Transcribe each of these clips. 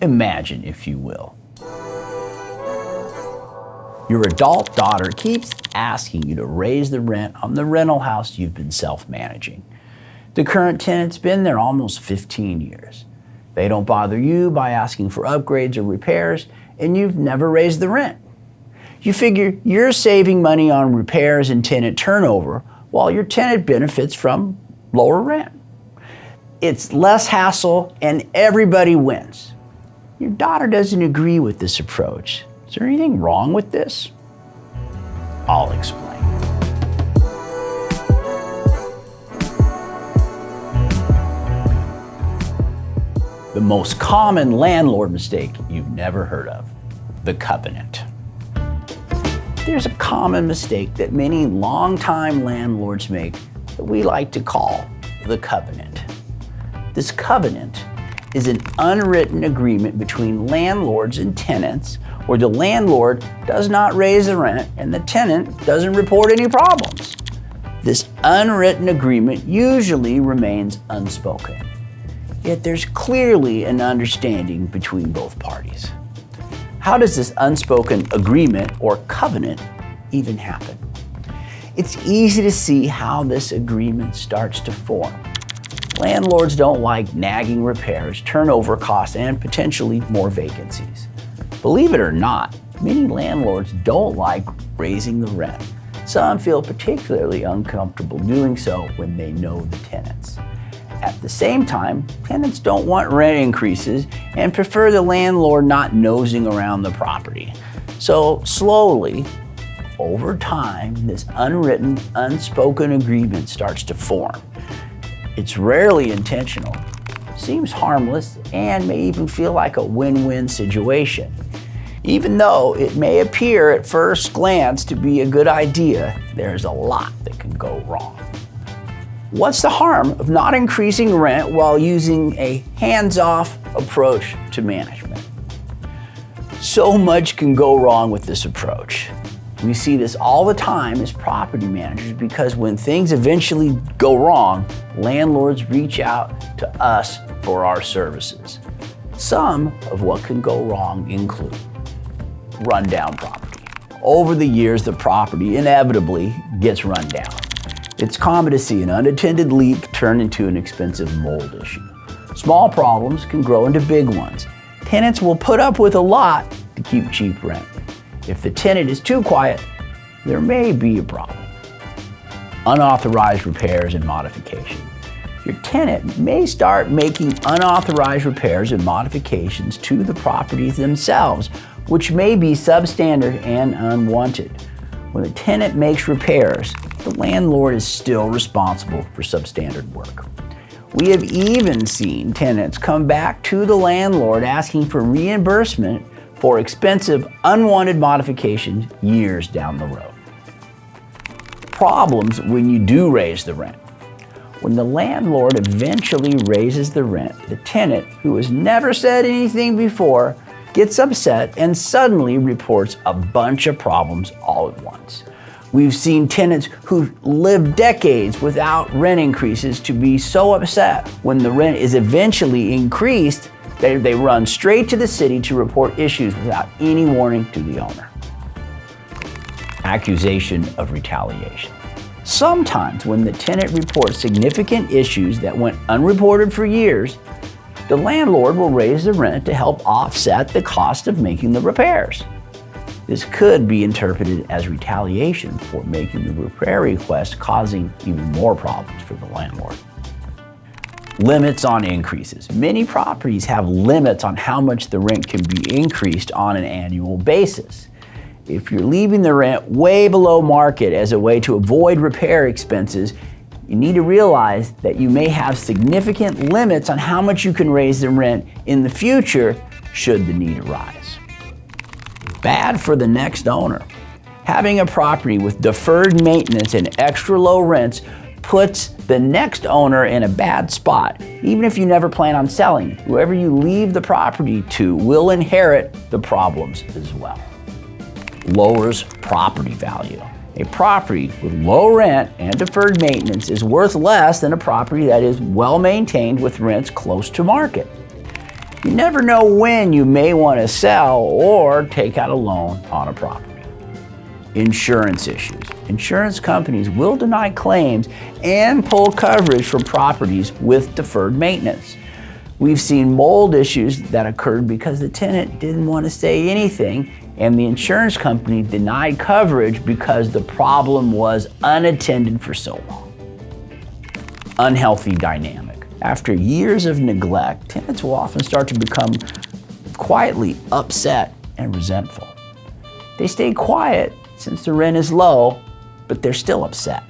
Imagine, if you will. Your adult daughter keeps asking you to raise the rent on the rental house you've been self-managing. The current tenant's been there almost 15 years. They don't bother you by asking for upgrades or repairs, and you've never raised the rent. You figure you're saving money on repairs and tenant turnover while your tenant benefits from lower rent. It's less hassle and everybody wins. Your daughter doesn't agree with this approach. Is there anything wrong with this? I'll explain. The most common landlord mistake you've never heard of, the covenant. There's a common mistake that many longtime landlords make that we like to call the covenant. This covenant is an unwritten agreement between landlords and tenants where the landlord does not raise the rent and the tenant doesn't report any problems. This unwritten agreement usually remains unspoken, yet there's clearly an understanding between both parties. How does this unspoken agreement or covenant even happen? It's easy to see how this agreement starts to form. Landlords don't like nagging repairs, turnover costs, and potentially more vacancies. Believe it or not, many landlords don't like raising the rent. Some feel particularly uncomfortable doing so when they know the tenants. At the same time, tenants don't want rent increases and prefer the landlord not nosing around the property. So slowly, over time, this unwritten, unspoken agreement starts to form. It's rarely intentional, seems harmless, and may even feel like a win-win situation. Even though it may appear at first glance to be a good idea, there's a lot that can go wrong. What's the harm of not increasing rent while using a hands-off approach to management? So much can go wrong with this approach. We see this all the time as property managers because when things eventually go wrong, landlords reach out to us for our services. Some of what can go wrong include rundown property. Over the years, the property inevitably gets run down. It's common to see an unattended leak turn into an expensive mold issue. Small problems can grow into big ones. Tenants will put up with a lot to keep cheap rent. If the tenant is too quiet, there may be a problem. Unauthorized repairs and modification. Your tenant may start making unauthorized repairs and modifications to the properties themselves, which may be substandard and unwanted. When the tenant makes repairs, the landlord is still responsible for substandard work. We have even seen tenants come back to the landlord asking for reimbursement for expensive, unwanted modifications years down the road. Problems when you do raise the rent. When the landlord eventually raises the rent, the tenant, who has never said anything before, gets upset and suddenly reports a bunch of problems all at once. We've seen tenants who've lived decades without rent increases to be so upset when the rent is eventually increased they run straight to the city to report issues without any warning to the owner. Accusation of retaliation. Sometimes when the tenant reports significant issues that went unreported for years, the landlord will raise the rent to help offset the cost of making the repairs. This could be interpreted as retaliation for making the repair request, causing even more problems for the landlord. Limits on increases. Many properties have limits on how much the rent can be increased on an annual basis. If you're leaving the rent way below market as a way to avoid repair expenses, you need to realize that you may have significant limits on how much you can raise the rent in the future should the need arise. Bad for the next owner. Having a property with deferred maintenance and extra low rents puts the next owner in a bad spot. Even if you never plan on selling, whoever you leave the property to will inherit the problems as well. Lowers property value. A property with low rent and deferred maintenance is worth less than a property that is well maintained with rents close to market. You never know when you may want to sell or take out a loan on a property. Insurance issues. Insurance companies will deny claims and pull coverage for properties with deferred maintenance. We've seen mold issues that occurred because the tenant didn't want to say anything and the insurance company denied coverage because the problem was unattended for so long. Unhealthy dynamic. After years of neglect, tenants will often start to become quietly upset and resentful. They stay quiet since the rent is low, but they're still upset.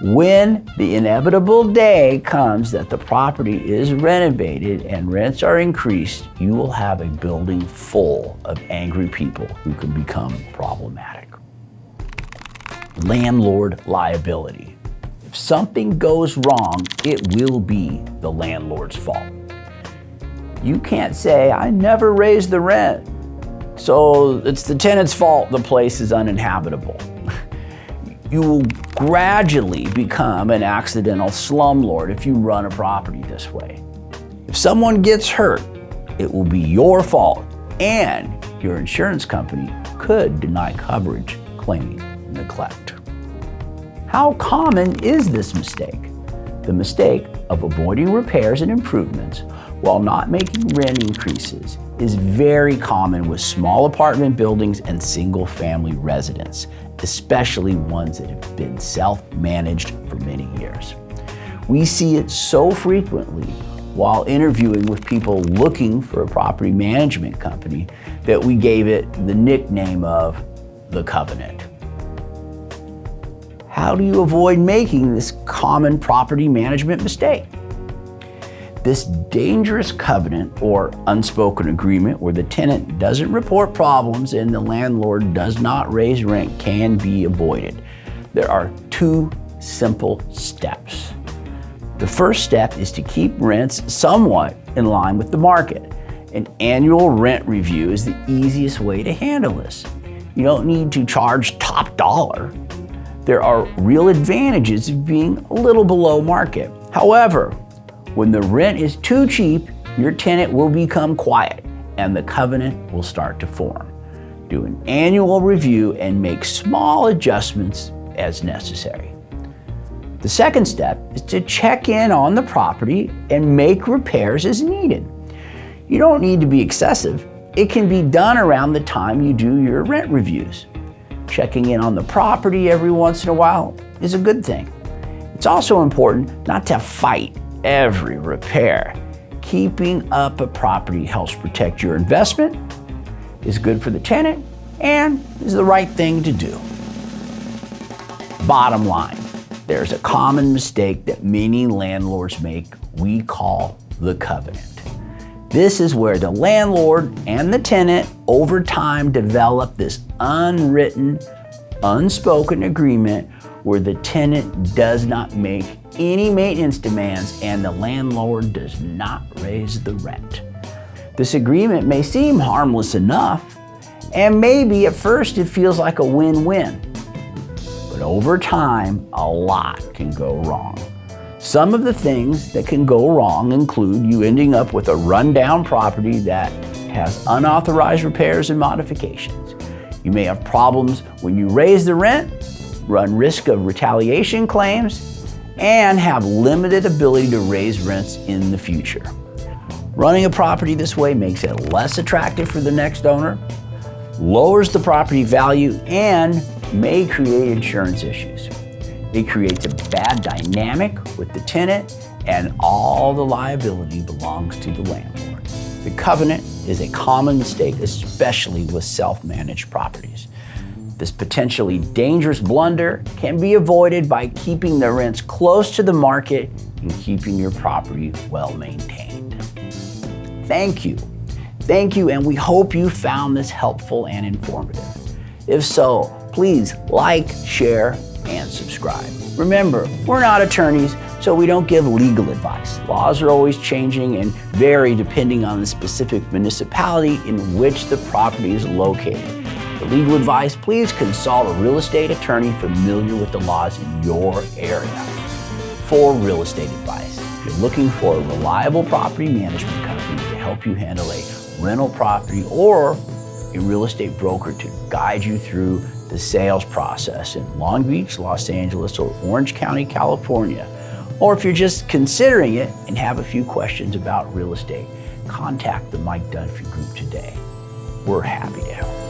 When the inevitable day comes that the property is renovated and rents are increased, you will have a building full of angry people who can become problematic. Landlord liability. If something goes wrong, it will be the landlord's fault. You can't say, "I never raised the rent, so it's the tenant's fault the place is uninhabitable." You will gradually become an accidental slumlord if you run a property this way. If someone gets hurt, it will be your fault, and your insurance company could deny coverage claiming neglect. How common is this mistake? The mistake of avoiding repairs and improvements while not making rent increases is very common with small apartment buildings and single-family residents, especially ones that have been self-managed for many years. We see it so frequently while interviewing with people looking for a property management company that we gave it the nickname of the Covenant. How do you avoid making this common property management mistake? This dangerous covenant or unspoken agreement where the tenant doesn't report problems and the landlord does not raise rent can be avoided. There are two simple steps. The first step is to keep rents somewhat in line with the market. An annual rent review is the easiest way to handle this. You don't need to charge top dollar. There are real advantages of being a little below market. However, when the rent is too cheap, your tenant will become quiet and the covenant will start to form. Do an annual review and make small adjustments as necessary. The second step is to check in on the property and make repairs as needed. You don't need to be excessive. It can be done around the time you do your rent reviews. Checking in on the property every once in a while is a good thing. It's also important not to fight every repair. Keeping up a property helps protect your investment, is good for the tenant, and is the right thing to do. Bottom line, there's a common mistake that many landlords make we call the covenant. This is where the landlord and the tenant over time develop this unwritten, unspoken agreement where the tenant does not make any maintenance demands and the landlord does not raise the rent. This agreement may seem harmless enough, and maybe at first it feels like a win-win. But over time, a lot can go wrong. Some of the things that can go wrong include you ending up with a rundown property that has unauthorized repairs and modifications. You may have problems when you raise the rent, run risk of retaliation claims, and have limited ability to raise rents in the future. Running a property this way makes it less attractive for the next owner, lowers the property value, and may create insurance issues. It creates a bad dynamic with the tenant, and all the liability belongs to the landlord. The covenant is a common mistake, especially with self-managed properties. This potentially dangerous blunder can be avoided by keeping the rents close to the market and keeping your property well maintained. Thank you, and we hope you found this helpful and informative. If so, please like, share, and subscribe. Remember, we're not attorneys, so we don't give legal advice. Laws are always changing and vary depending on the specific municipality in which the property is located. For legal advice, please consult a real estate attorney familiar with the laws in your area. For real estate advice, if you're looking for a reliable property management company to help you handle a rental property or a real estate broker to guide you through the sales process in Long Beach, Los Angeles, or Orange County, California. Or if you're just considering it and have a few questions about real estate, contact the Mike Dunphy Group today. We're happy to help.